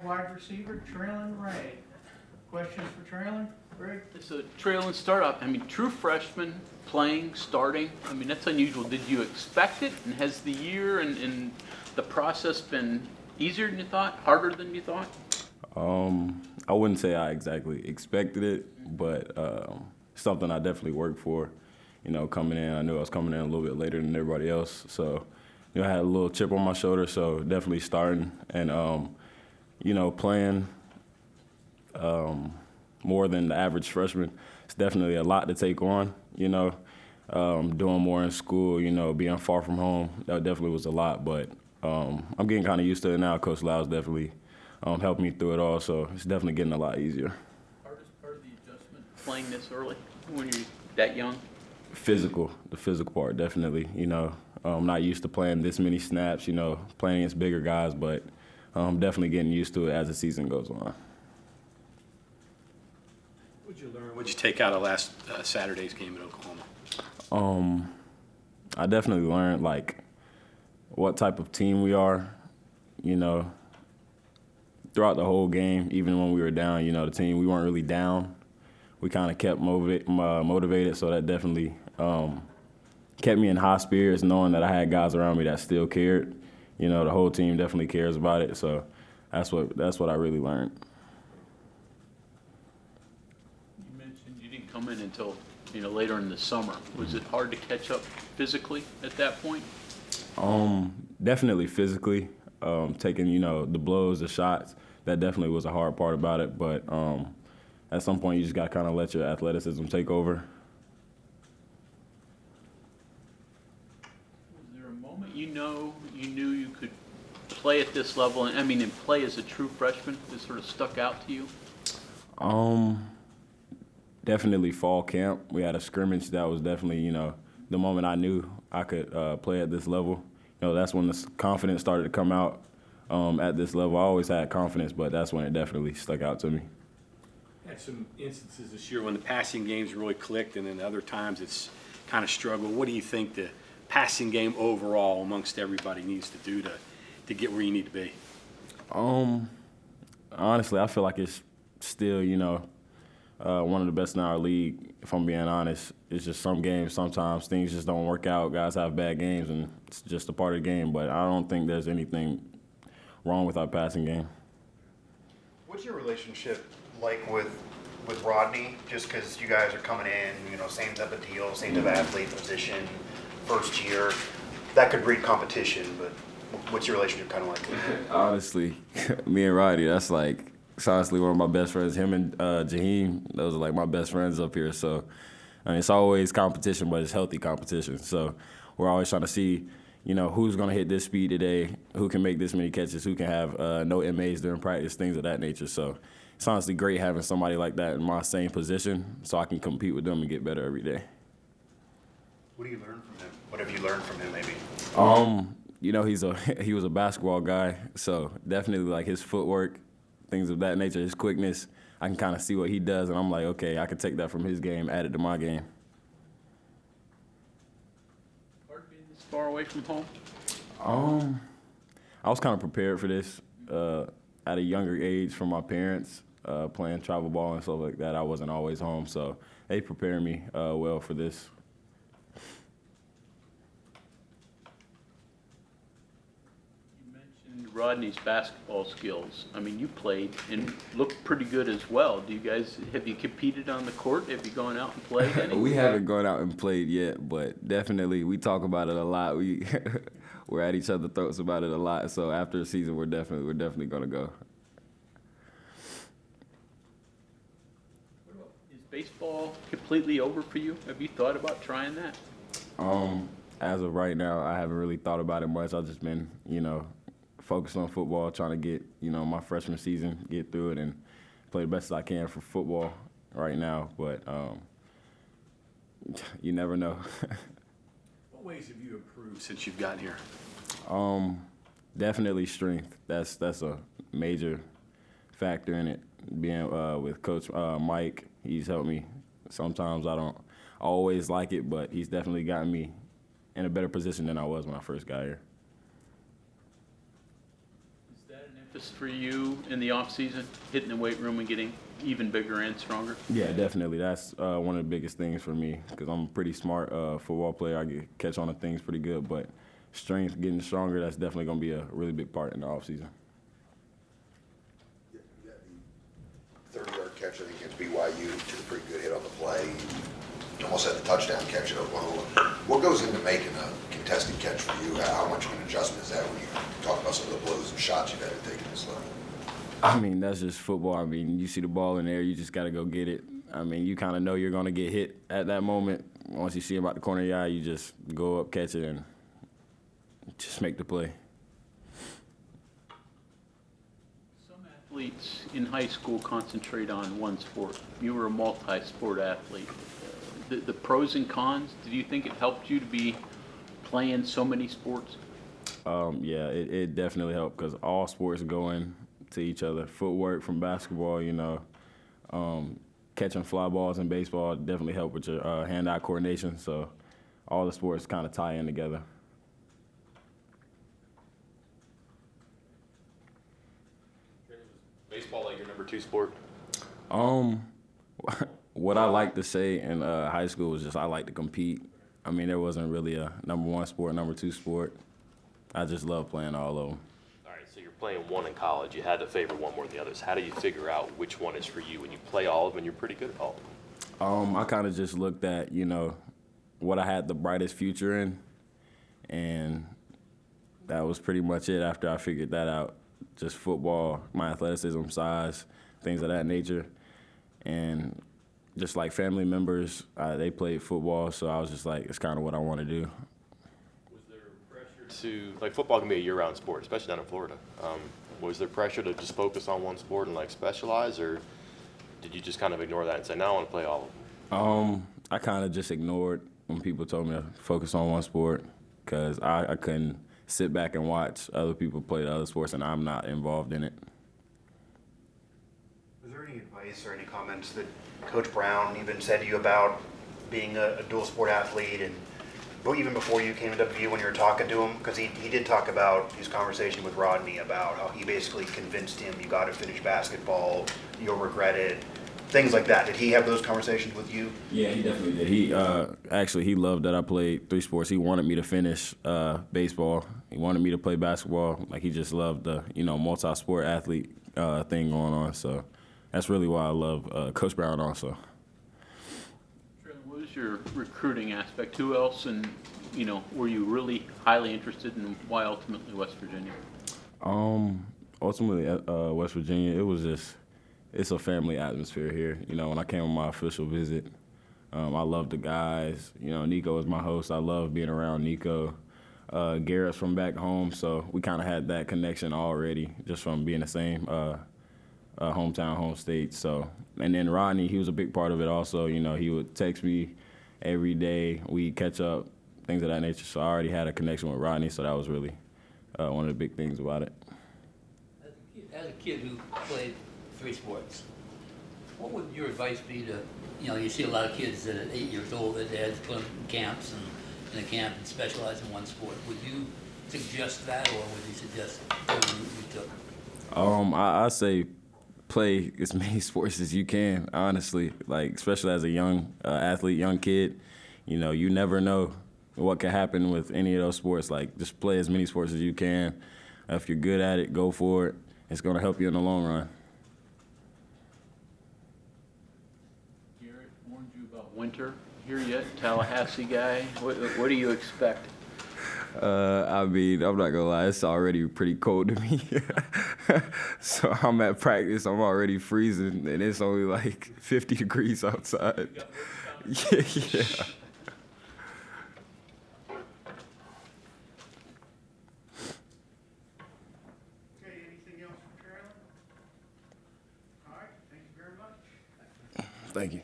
wide receiver, Traylon Ray. Questions for Traylon? Greg? So Traylon, start up. I mean, true freshman, playing, starting. I mean, that's unusual. Did you expect it? And has the year and the process been easier than you thought, harder than you thought? I wouldn't say I exactly expected it, but something I definitely worked for. You know, coming in, I knew I was coming in a little bit later than everybody else, so you know, I had a little chip on my shoulder. So definitely starting and you know, playing more than the average freshman. It's definitely a lot to take on. You know, doing more in school. You know, being far from home. That definitely was a lot, but I'm getting kind of used to it now. Coach Lyle's definitely helped me through it all, so it's definitely getting a lot easier. Hardest part of the adjustment, playing this early when you're that young? The physical part, definitely. You know, I'm not used to playing this many snaps, you know, playing against bigger guys, but I'm definitely getting used to it as the season goes on. What'd you learn? What'd you take out of last Saturday's game at Oklahoma? I definitely learned, like, what type of team we are, you know, throughout the whole game, even when we were down, you know, the team, we weren't really down. We kind of kept motivated, so that definitely kept me in high spirits, knowing that I had guys around me that still cared. You know, the whole team definitely cares about it, so that's what I really learned. You mentioned you didn't come in until, you know, later in the summer. Was it hard to catch up physically at that point? Definitely physically, taking, you know, the blows, the shots. That definitely was a hard part about it, but at some point you just got to kind of let your athleticism take over. Was there a moment you knew you could play at this level, and play as a true freshman that sort of stuck out to you? Definitely fall camp. We had a scrimmage that was definitely, you know, the moment I knew I could play at this level. You know, that's when the confidence started to come out at this level. I always had confidence, but that's when it definitely stuck out to me. Had some instances this year when the passing games really clicked, and then other times it's kind of struggled. What do you think the passing game overall amongst everybody needs to do to get where you need to be? Honestly, I feel like it's still, you know, one of the best in our league, if I'm being honest. It's just some games, sometimes things just don't work out. Guys have bad games, and it's just a part of the game. But I don't think there's anything wrong with our passing game. What's your relationship like with Rodney? Just because you guys are coming in, you know, same type of deal, same type of athlete position, first year. That could breed competition, but what's your relationship kind of like? Honestly, me and Rodney, that's like, it's honestly one of my best friends. Him and Jaheim, those are like my best friends up here. So, I mean, it's always competition, but it's healthy competition. So we're always trying to see, you know, who's going to hit this speed today, who can make this many catches, who can have no MAs during practice, things of that nature. So it's honestly great having somebody like that in my same position so I can compete with them and get better every day. What do you learn from him? What have you learned from him, maybe? You know, he was a basketball guy, so definitely like his footwork, things of that nature, his quickness. I can kind of see what he does, and I'm like, okay, I can take that from his game, add it to my game. Hard being this far away from home? I was kind of prepared for this at a younger age from my parents, playing travel ball and stuff like that. I wasn't always home, so they prepared me well for this. Rodney's basketball skills. I mean, you played and looked pretty good as well. Have you competed on the court? Have you gone out and played any? We haven't gone out and played yet, but definitely we talk about it a lot. We're at each other's throats about it a lot. So after the season, we're definitely gonna go. Is baseball completely over for you? Have you thought about trying that? As of right now, I haven't really thought about it much. I've just been, you know, focused on football, trying to get, you know, my freshman season, get through it, and play the best as I can for football right now. But you never know. What ways have you improved since you've gotten here? Definitely strength. That's a major factor in it. Being with Coach Mike, he's helped me. Sometimes I don't always like it, but he's definitely gotten me in a better position than I was when I first got here. emphasis for you in the off season, hitting the weight room and getting even bigger and stronger? Yeah, definitely. That's one of the biggest things for me because I'm a pretty smart football player. I catch on to things pretty good, but strength, getting stronger, that's definitely going to be a really big part in the offseason. You got the 30-yard catch, I think, against BYU, took a pretty good hit on the play. You almost had the touchdown catch at Oklahoma. What goes into making a contested catch for you? How much of an adjustment is that when you talk about some of the blows and shots you've had to take at this level? I mean, that's just football. I mean, you see the ball in there, you just got to go get it. I mean, you kind of know you're going to get hit at that moment. Once you see him out the corner of your eye, you just go up, catch it, and just make the play. Some athletes in high school concentrate on one sport. You were a multi-sport athlete. The pros and cons, did you think it helped you to be playing so many sports? Yeah, it definitely helped because all sports go in to each other. Footwork from basketball, catching fly balls in baseball definitely help with your hand-eye coordination. So all the sports kind of tie in together. Baseball like your number 2 sport? What I like to say in high school was just I like to compete. I mean, there wasn't really a number 1 sport, number 2 sport. I just love playing all of them. All right, so you're playing one in college. You had to favor one more than the others. How do you figure out which one is for you? When you play all of them, you're pretty good at all of them. I kind of just looked at, what I had the brightest future in, and that was pretty much it after I figured that out. Just football, my athleticism, size, things of that nature. And just like family members, they played football, so I was just like, it's kind of what I want to do. Was there pressure to, like football can be a year-round sport, especially down in Florida. Was there pressure to just focus on one sport and like specialize, or did you just kind of ignore that and say, no, I want to play all of them? I kind of just ignored when people told me to focus on one sport because I couldn't sit back and watch other people play the other sports and I'm not involved in it. Was there any advice or any comments that Coach Brown even said to you about being a dual sport athlete, and even before you came to WVU when you were talking to him? Because he did talk about his conversation with Rodney about how he basically convinced him you got to finish basketball, you'll regret it, things like that. Did he have those conversations with you? Yeah, he definitely did. He loved that I played 3 sports. He wanted me to finish baseball. He wanted me to play basketball. Like, he just loved the, multi-sport athlete thing going on. So that's really why I love Coach Brown also. Traylon, what was your recruiting aspect? Who else and, were you really highly interested in? Why ultimately West Virginia? Ultimately, West Virginia, it's a family atmosphere here. When I came on my official visit, I love the guys. Nico was my host. I love being around Nico. Garrett's from back home, so we kind of had that connection already just from being the same hometown, home state. So, and then Rodney, he was a big part of it also. He would text me every day. We'd catch up, things of that nature. So I already had a connection with Rodney, so that was really one of the big things about it. As a kid who played 3 sports, what would your advice be to, you see a lot of kids that at 8 years old, their dads put them in camps and in a camp and specialize in one sport. Would you suggest that, or would you suggest the route you took? I say play as many sports as you can, honestly. Like, especially as a young athlete, young kid, you never know what can happen with any of those sports. Like, just play as many sports as you can. If you're good at it, go for it. It's going to help you in the long run. Garrett warned you about winter here yet? Tallahassee guy? What do you expect? I'm not going to lie, it's already pretty cold to me. So I'm at practice, I'm already freezing, and it's only like 50 degrees outside. Yeah. Okay, anything else from Traylon? All right, thank you very much. Thank you.